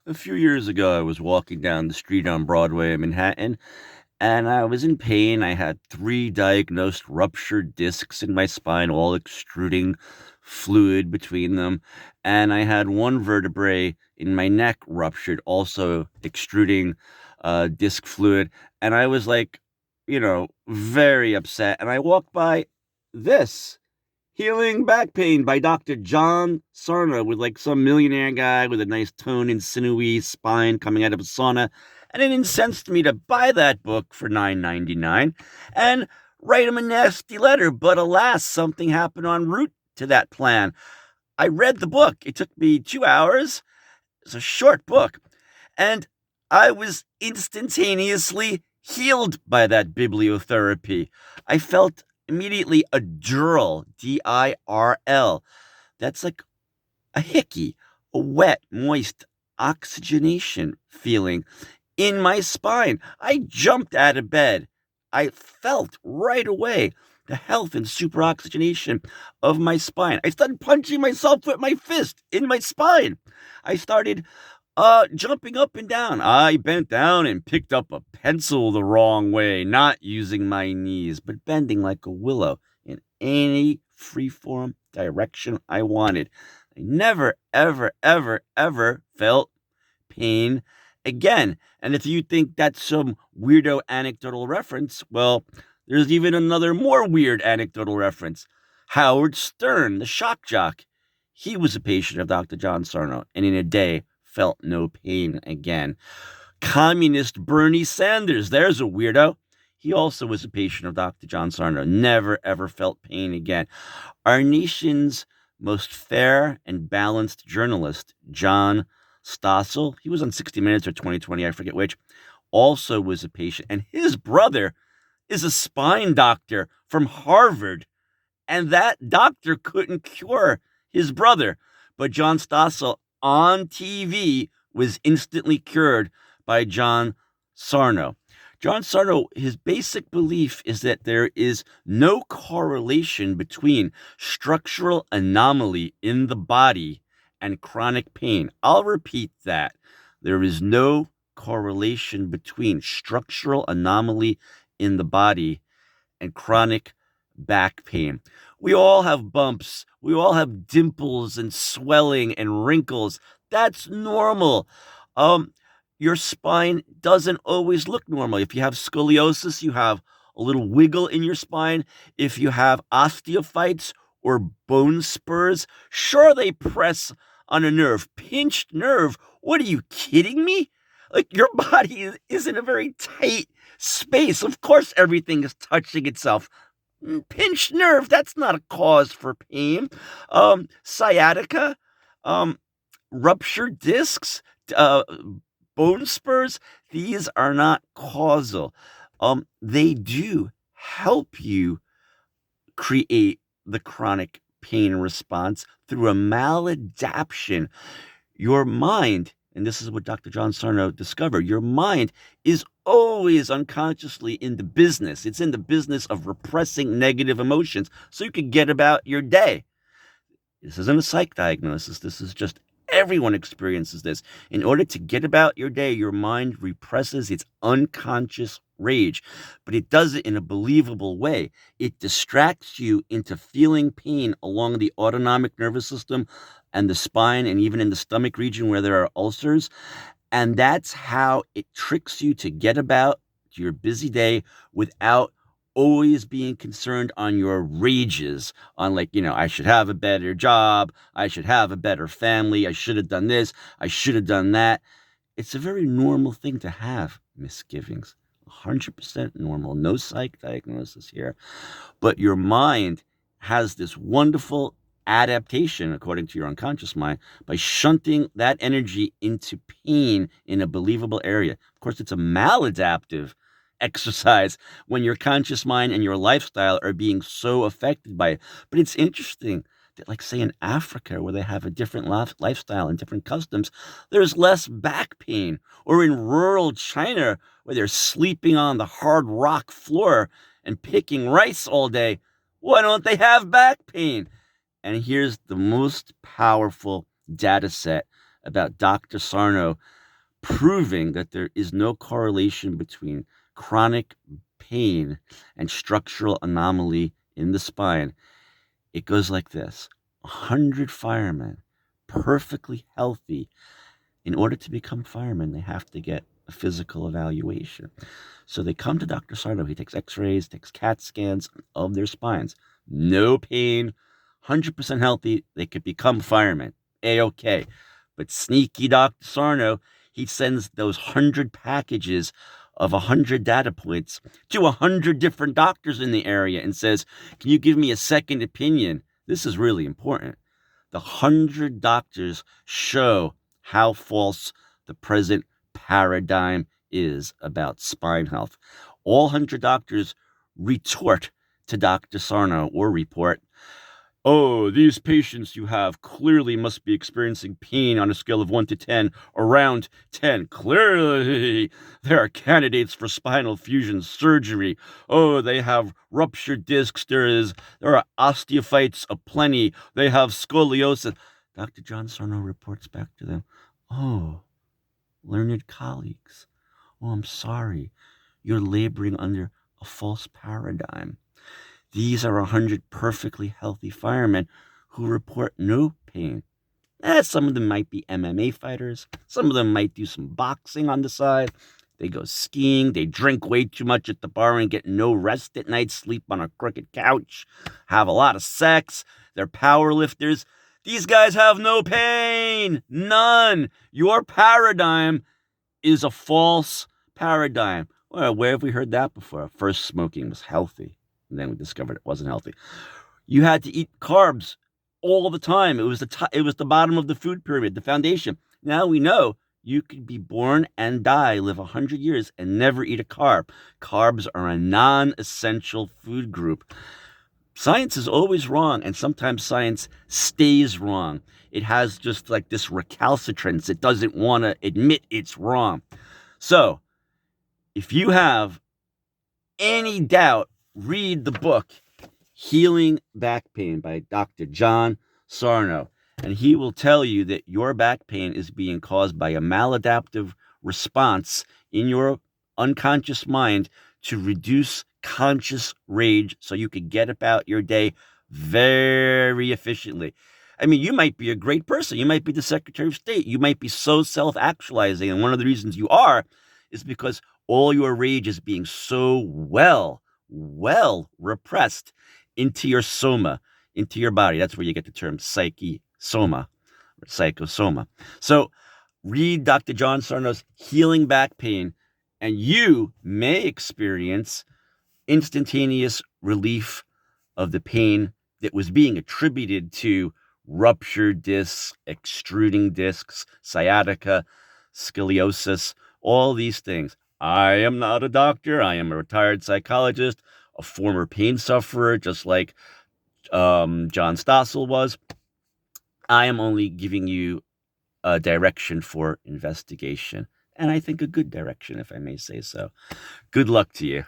A few years ago, I was walking down the street on Broadway in Manhattan, and I was in pain. I had three diagnosed ruptured discs in my spine, all extruding fluid between them. And I had one vertebrae in my neck ruptured, also extruding disc fluid. And I was like, very upset. And I walked by this. Healing Back Pain by Dr. John Sarno, with like some millionaire guy with a nice toned and sinewy spine coming out of a sauna. And it incensed me to buy that book for $9.99 and write him a nasty letter. But alas, something happened en route to that plan. I read the book. It took me 2 hours. It's a short book. And I was instantaneously healed by that bibliotherapy. I felt immediately a dirl, DIRL. That's like a hickey, a wet, moist oxygenation feeling in my spine. I jumped out of bed. I felt right away the health and superoxygenation of my spine. I started punching myself with my fist in my spine. I started jumping up and down. I bent down and picked up a pencil the wrong way, not using my knees, but bending like a willow in any freeform direction I wanted. I never, ever, ever, ever felt pain again. And if you think that's some weirdo anecdotal reference, well, there's even another more weird anecdotal reference. Howard Stern, the shock jock, he was a patient of Dr. John Sarno, and in a day felt no pain again. Communist Bernie Sanders, there's a weirdo. He also was a patient of Dr. John Sarno, never ever felt pain again. Our nation's most fair and balanced journalist, John Stossel, he was on 60 Minutes or 2020, I forget which, also was a patient. And his brother is a spine doctor from Harvard. And that doctor couldn't cure his brother. But John Stossel on TV was instantly cured by John Sarno. John Sarno, his basic belief is that there is no correlation between structural anomaly in the body and chronic pain. I'll repeat that. There is no correlation between structural anomaly in the body and chronic back pain. We all have bumps. We all have dimples and swelling and wrinkles. That's normal. Your spine doesn't always look normal. If you have scoliosis, you have a little wiggle in your spine. If you have osteophytes or bone spurs, sure, they press on a nerve. Pinched nerve. What are you kidding me? Like, your body is in a very tight space. Of course, everything is touching itself. Pinched nerve, that's not a cause for pain. Sciatica, ruptured discs, bone spurs, these are not causal. They do help you create the chronic pain response through a maladaptation. Your mind, and this is what Dr. John Sarno discovered, your mind is always unconsciously in the business. It's in the business of repressing negative emotions so you can get about your day. This isn't a psych diagnosis. This is just everyone experiences this. In order to get about your day, your mind represses its unconscious rage, but it does it in a believable way. It distracts you into feeling pain along the autonomic nervous system and the spine and even in the stomach region where there are ulcers. And that's how it tricks you to get about your busy day without always being concerned on your rages on, like, I should have a better job. I should have a better family. I should have done this. I should have done that. It's a very normal thing to have misgivings. 100% normal. No psych diagnosis here. But your mind has this wonderful adaptation, according to your unconscious mind, by shunting that energy into pain in a believable area. Of course, it's a maladaptive exercise when your conscious mind and your lifestyle are being so affected by it. But it's interesting that, like, say, in Africa, where they have a different lifestyle and different customs, there's less back pain. Or in rural China, where they're sleeping on the hard rock floor and picking rice all day, why don't they have back pain? And here's the most powerful data set about Dr. Sarno proving that there is no correlation between chronic pain and structural anomaly in the spine. It goes like this: 100 firemen, perfectly healthy. In order to become firemen, they have to get a physical evaluation. So they come to Dr. Sarno. He takes x-rays, takes CAT scans of their spines. No pain, 100% healthy. They could become firemen. A-okay. But sneaky Dr. Sarno, he sends those 100 packages of 100 data points to 100 different doctors in the area and says, can you give me a second opinion? This is really important. The 100 doctors show how false the present paradigm is about spine health. All 100 doctors retort to Dr. Sarno or report, oh, these patients you have clearly must be experiencing pain on a scale of 1 to 10, around 10. Clearly, they are candidates for spinal fusion surgery. Oh, they have ruptured discs. There are osteophytes aplenty. They have scoliosis. Dr. John Sarno reports back to them, oh, learned colleagues, oh, I'm sorry. You're laboring under a false paradigm. These are 100 perfectly healthy firemen who report no pain. Some of them might be MMA fighters. Some of them might do some boxing on the side. They go skiing. They drink way too much at the bar and get no rest at night, sleep on a crooked couch, have a lot of sex. They're power lifters. These guys have no pain. None. Your paradigm is a false paradigm. Well, where have we heard that before? First, smoking was healthy, and then we discovered it wasn't healthy. You had to eat carbs all the time. It was the bottom of the food pyramid, the foundation. Now we know you could be born and die, live 100 years, and never eat a carb. Carbs are a non-essential food group. Science is always wrong, and sometimes science stays wrong. It has just like this recalcitrance. It doesn't want to admit it's wrong. So, if you have any doubt, read the book Healing Back Pain by Dr. John Sarno, and he will tell you that your back pain is being caused by a maladaptive response in your unconscious mind to reduce conscious rage so you could get about your day very efficiently. I mean, you might be a great person. You might be the Secretary of State. You might be so self-actualizing. And one of the reasons you are is because all your rage is being so well repressed into your soma, into your body. That's where you get the term psyche-soma or psychosoma. So read Dr. John Sarno's Healing Back Pain, and you may experience instantaneous relief of the pain that was being attributed to ruptured discs, extruding discs, sciatica, scoliosis, all these things. I am not a doctor. I am a retired psychologist, a former pain sufferer, just like John Stossel was. I am only giving you a direction for investigation, and I think a good direction, if I may say so. Good luck to you.